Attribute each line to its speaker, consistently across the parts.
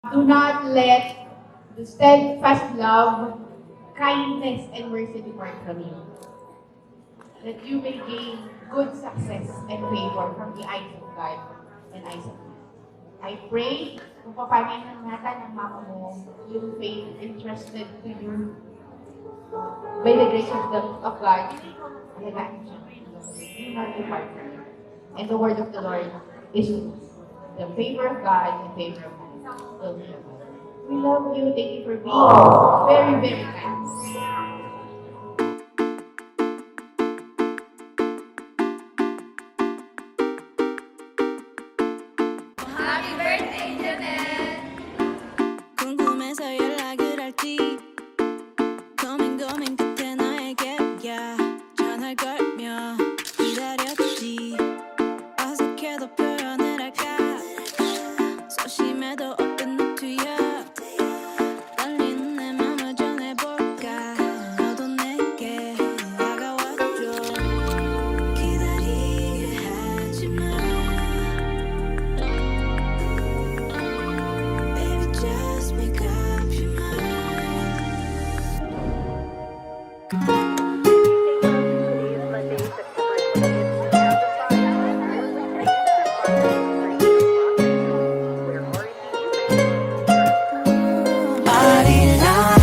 Speaker 1: Do not let the steadfast love, kindness, and mercy depart from you, that you may gain good success and favor from the eyes of God and eyes of man. I pray kung papananaghatan ng mama mo yung faith entrusted to you by the grace of God, alagaan siya. Do not depart from you. And the word of the Lord is the favor of God and favor of man. We love you. Thank you for being very, very kind.
Speaker 2: Happy birthday, Janet!
Speaker 3: 궁금해서 연락을 할지 고민 끝에 너에게 전화를 걸며 기다렸지. 어색해도 표현을 할까 소심해도 open up to you. 떨리는 내 맘을 전해볼까. 너도 내게 다가와줘. 기다리게 하지마. Baby, just make up your mind. Body line,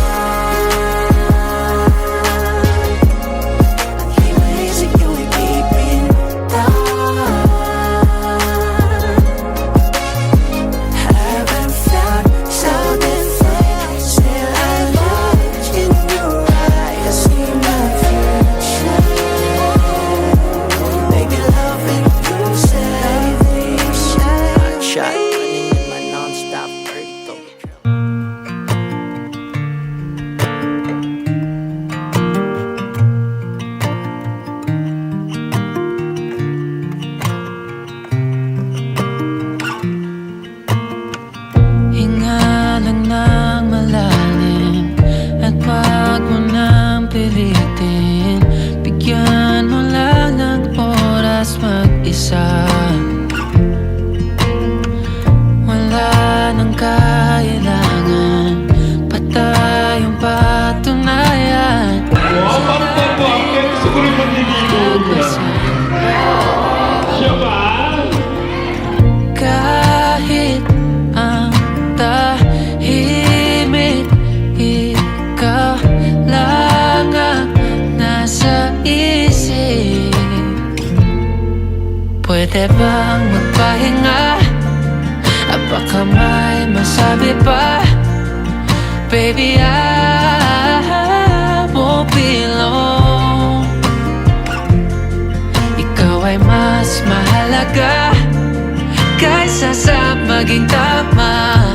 Speaker 3: I can't believe that you ain't keeping down. Haven't found something fresh. Still I look in your eyes. I see my future. Baby, loving you salvation. Shot running in my non-stop vertigo. Hinga lang ng malalim at wag mo nang pilitin. Bigyan mo lang ng oras mag-isa. Wala nang kailangan pa tayong patunayan.
Speaker 4: Wow, parang tapo ang kaya siguro manliligo niya. Siya ba?
Speaker 3: Kahit ang tahimik, ikaw lang ang nasa isip. Pwede bang magpahinga? At baka may masabi pa. Baby, I won't be long. Ikaw ay mas mahalaga kaysa sa maging tama.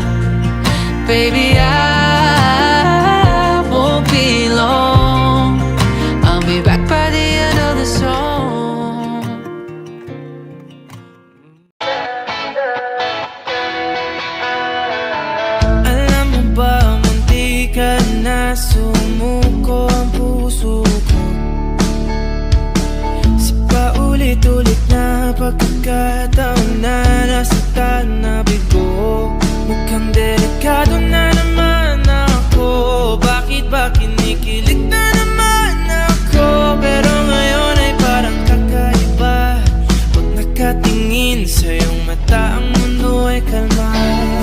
Speaker 3: Baby, I won't be long. I'll be back by the end of the song. Alam mo ba, munti ka na sumuko ang puso ko. Sa paulit-ulit na pagkakataon na nasaktan na bigo. Mukhang delikado na naman ako. Bakit ba kinikilig na naman ako? Pero ngayon ay parang kakaiba. Pag nakatingin sa iyong mata, ang mundo ay kalma.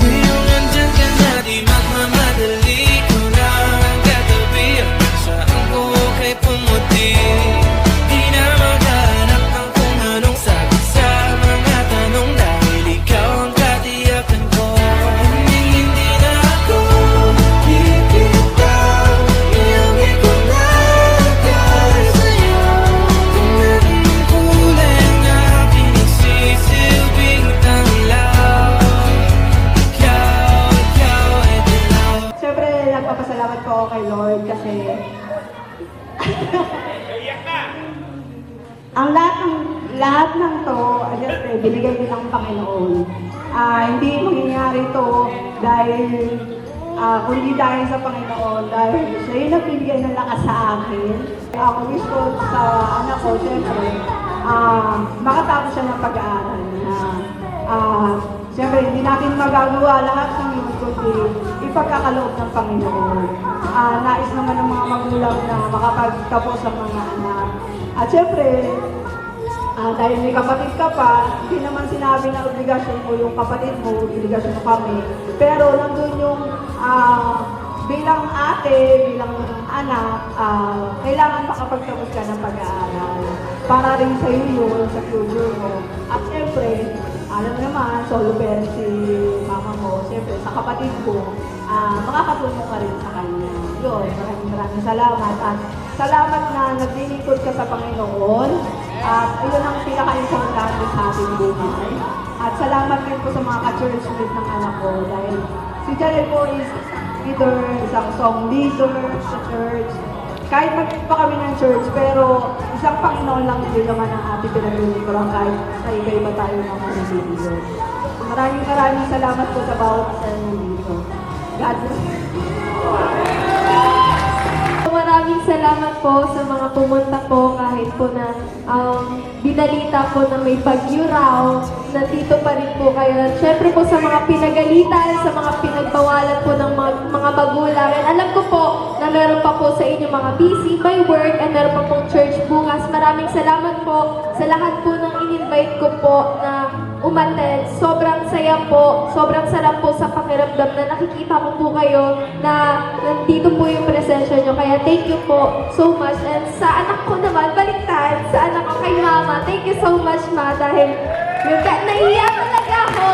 Speaker 3: Ngayong andyan ka na, di magmamadali ko na ang katabi. Ang saan ko kay pumuti. Di na maghanap ng kung anong sabi sa mga tanong. Dahil ikaw ang katiyakan ko. Hindi na ako bibitaw. Iyong ikot na agad sa'yo. Kung anong kulay ang aking nagsisilbing tanglaw. Ikaw ay dilaw.
Speaker 5: Siyempre, nagpapasalamat po ako kay Lord kasi ang lahat ng to, siyempre, binigay din ng Panginoon. Hindi mangyayari to dahil kundi dahil sa Panginoon, dahil siya yung nagbibigay ng lakas sa akin. Ako wish ko sa anak ko, siyempre, makatapos siya ng pag-aaral. Siyempre, hindi natin magagawa lahat ng yun kundi ipagkakaloob ng Panginoon. Nais naman ng mga magulang na makapagtapos ang mga anak. At syempre, dahil may kapatid ka pa, hindi naman sinabi na obligasyon mo yung kapatid mo, obligasyon mo kami. Pero nandun yung bilang ate, bilang anak, kailangan makapagtapos ka ng pag-aaral. Para rin sa iyo yun, sa future mo. At syempre, alam mo naman, solo parent si mama mo. Syempre, sa kapatid ko, makakatulong ka rin sa kanya. Yun, maraming salamat. At salamat na naglilingkod ka sa Panginoon. At yun ang pinaka-importante sa ating buhay. At salamat din po sa mga ka-churchmate ng anak ko. Dahil si Janelle po is either isang song leader sa church. Kahit mag-iba pa kami ng church, pero isang Panginoon lang din naman ang ating pinaglilingkuran kahit sa iba-iba tayo ng mga leader. Maraming salamat po sa bawat isa dito. God bless.
Speaker 6: Maraming salamat po sa mga pumunta po kahit po na binalita po na may bagyo raw. Nandito pa rin po kayo. At syempre po sa mga pinagalitan, sa mga pinagbawalan po ng mga magulang. And alam ko po na meron pa po sa inyo mga busy by work and meron pa pong church bukas. Maraming salamat po sa lahat po ng in-invite ko po na umattend. Sobrang saya po, sobrang sarap po sa pakiramdam na nakikita ko po kayo na nandito po yung presensya nyo. Kaya thank you po so much. And sa anak ko naman, baliktad, sa anak ko kay mama, thank you so much ma dahil naiiyak talaga ako.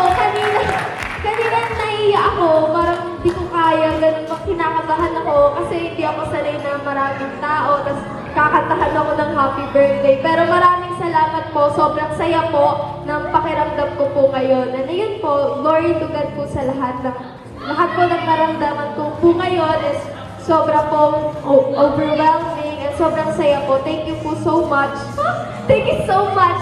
Speaker 6: Kanina naiiyak ako, parang hindi ko kaya, ganun kinakabahan ako kasi hindi ako sanay na maraming tao. Tapos kakantahan ako ng happy birthday. Pero maraming salamat po. Sobrang saya po ng pakiramdam ko po ngayon. And ayun po, glory to God po sa lahat po ng naramdaman ko po ngayon is sobra po overwhelming and sobrang saya po. Thank you po so much. Thank you so much.